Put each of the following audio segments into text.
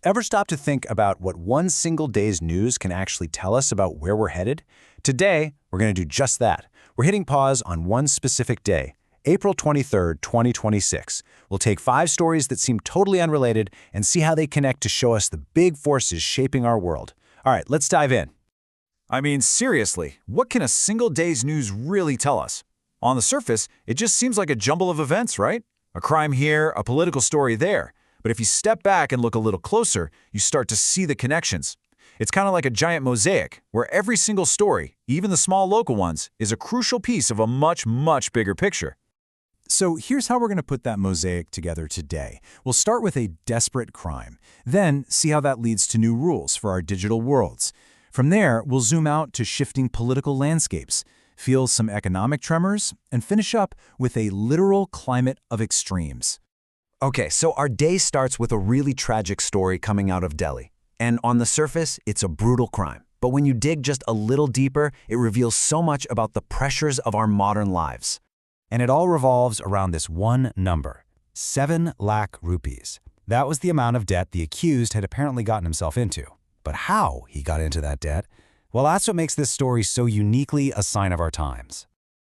Ever stop to think about what one single day's news can actually tell us about where we're headed? Today, we're going to do just that. We're hitting pause on one specific day, April 23rd, 2026. We'll take 5 stories that seem totally unrelated and see how they connect to show us the big forces shaping our world. All right, let's dive in. I mean, seriously, what can a single day's news really tell us? On the surface, it just seems like a jumble of events, right? A crime here, a political story there. But if you step back and look a little closer, you start to see the connections. It's kind of like a giant mosaic, where every single story, even the small local ones, is a crucial piece of a much, much bigger picture. So here's how we're going to put that mosaic together today. We'll start with a desperate crime, then see how that leads to new rules for our digital worlds. From there, we'll zoom out to shifting political landscapes, feel some economic tremors, and finish up with a literal climate of extremes. Okay, so our day starts with a really tragic story coming out of Delhi. And on the surface, it's a brutal crime. But when you dig just a little deeper, it reveals so much about the pressures of our modern lives. And it all revolves around this one number, 7 lakh rupees. That was the amount of debt the accused had apparently gotten himself into. But how he got into that debt? Well, that's what makes this story so uniquely a sign of our times.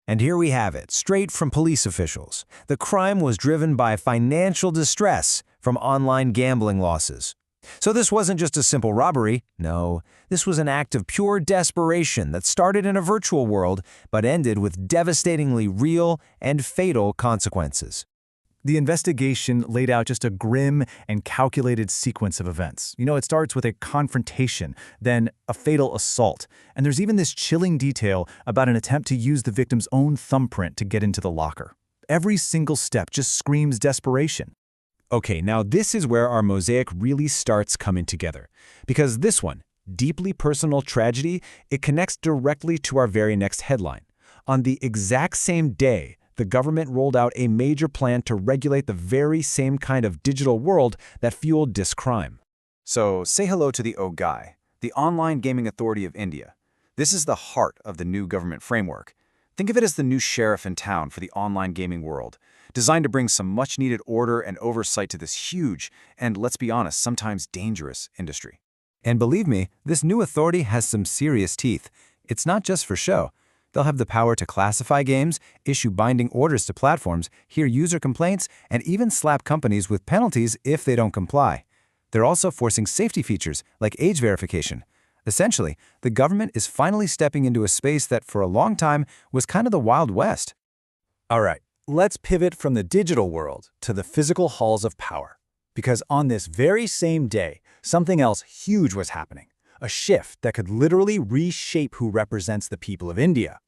And here we have it, straight from police officials. The crime was driven by financial distress from online gambling losses. So this wasn't just a simple robbery. No, this was an act of pure desperation that started in a virtual world but ended with devastatingly real and fatal consequences. The investigation laid out just a grim and calculated sequence of events. It starts with a confrontation, then a fatal assault. And there's even this chilling detail about an attempt to use the victim's own thumbprint to get into the locker. Every single step just screams desperation. Okay, now this is where our mosaic really starts coming together. Because this one, deeply personal tragedy, it connects directly to our very next headline. On the exact same day, the government rolled out a major plan to regulate the very same kind of digital world that fueled this crime. So say hello to the OGAI, the Online Gaming Authority of India. This is the heart of the new government framework. Think of it as the new sheriff in town for the online gaming world, designed to bring some much-needed order and oversight to this huge and, let's be honest, sometimes dangerous industry. And believe me, this new authority has some serious teeth. It's not just for show. They'll have the power to classify games, issue binding orders to platforms, hear user complaints, and even slap companies with penalties if they don't comply. They're also forcing safety features like age verification. Essentially, the government is finally stepping into a space that for a long time was kind of the Wild West. All right, let's pivot from the digital world to the physical halls of power. Because on this very same day, something else huge was happening. A shift that could literally reshape who represents the people of India.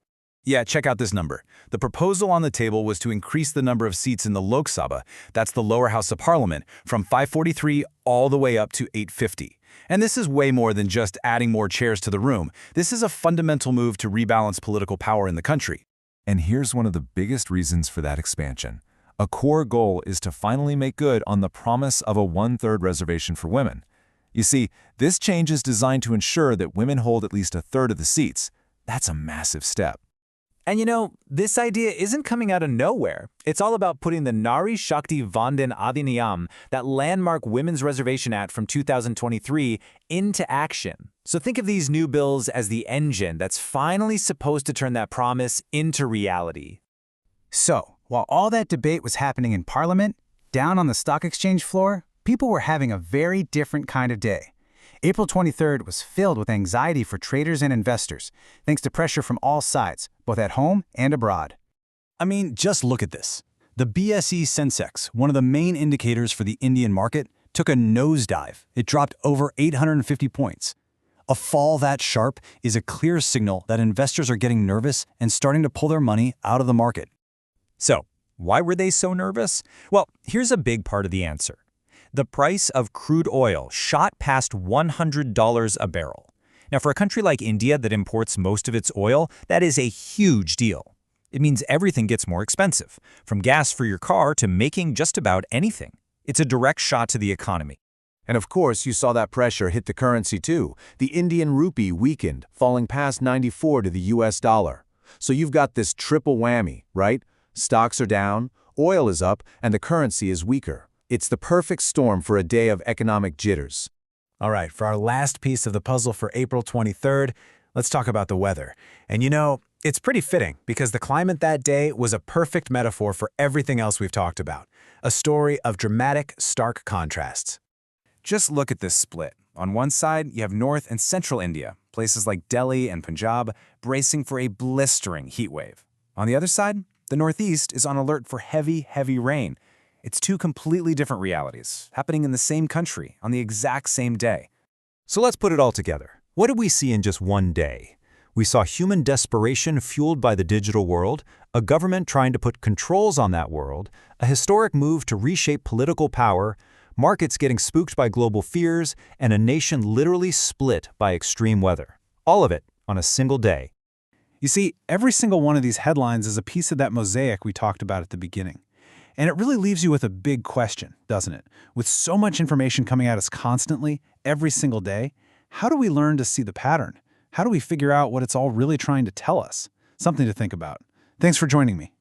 Yeah, check out this number. The proposal on the table was to increase the number of seats in the Lok Sabha, that's the lower house of parliament, from 543 all the way up to 850. And this is way more than just adding more chairs to the room. This is a fundamental move to rebalance political power in the country. And here's one of the biggest reasons for that expansion. A core goal is to finally make good on the promise of a 1/3 reservation for women. You see, this change is designed to ensure that women hold at least 1/3 of the seats. That's a massive step. And this idea isn't coming out of nowhere. It's all about putting the Nari Shakti Vandan Adhiniyam, that landmark Women's Reservation Act from 2023, into action. So think of these new bills as the engine that's finally supposed to turn that promise into reality. So, while all that debate was happening in Parliament, down on the stock exchange floor, people were having a very different kind of day. April 23rd was filled with anxiety for traders and investors, thanks to pressure from all sides, both at home and abroad. I mean, just look at this. The BSE Sensex, one of the main indicators for the Indian market, took a nosedive. It dropped over 850 points. A fall that sharp is a clear signal that investors are getting nervous and starting to pull their money out of the market. So, why were they so nervous? Well, here's a big part of the answer. The price of crude oil shot past $100 a barrel. Now, for a country like India that imports most of its oil, that is a huge deal. It means everything gets more expensive, from gas for your car to making just about anything. It's a direct shot to the economy. And of course, you saw that pressure hit the currency too. The Indian rupee weakened, falling past 94 to the US dollar. So you've got this triple whammy, right? Stocks are down, oil is up, and the currency is weaker. It's the perfect storm for a day of economic jitters. All right, for our last piece of the puzzle for April 23rd, let's talk about the weather. And it's pretty fitting because the climate that day was a perfect metaphor for everything else we've talked about. A story of dramatic, stark contrasts. Just look at this split. On one side, you have North and Central India, places like Delhi and Punjab, bracing for a blistering heat wave. On the other side, the Northeast is on alert for heavy, heavy rain. It's two completely different realities, happening in the same country on the exact same day. So let's put it all together. What did we see in just one day? We saw human desperation fueled by the digital world, a government trying to put controls on that world, a historic move to reshape political power, markets getting spooked by global fears, and a nation literally split by extreme weather. All of it on a single day. You see, every single one of these headlines is a piece of that mosaic we talked about at the beginning. And it really leaves you with a big question, doesn't it? With so much information coming at us constantly, every single day, how do we learn to see the pattern? How do we figure out what it's all really trying to tell us? Something to think about. Thanks for joining me.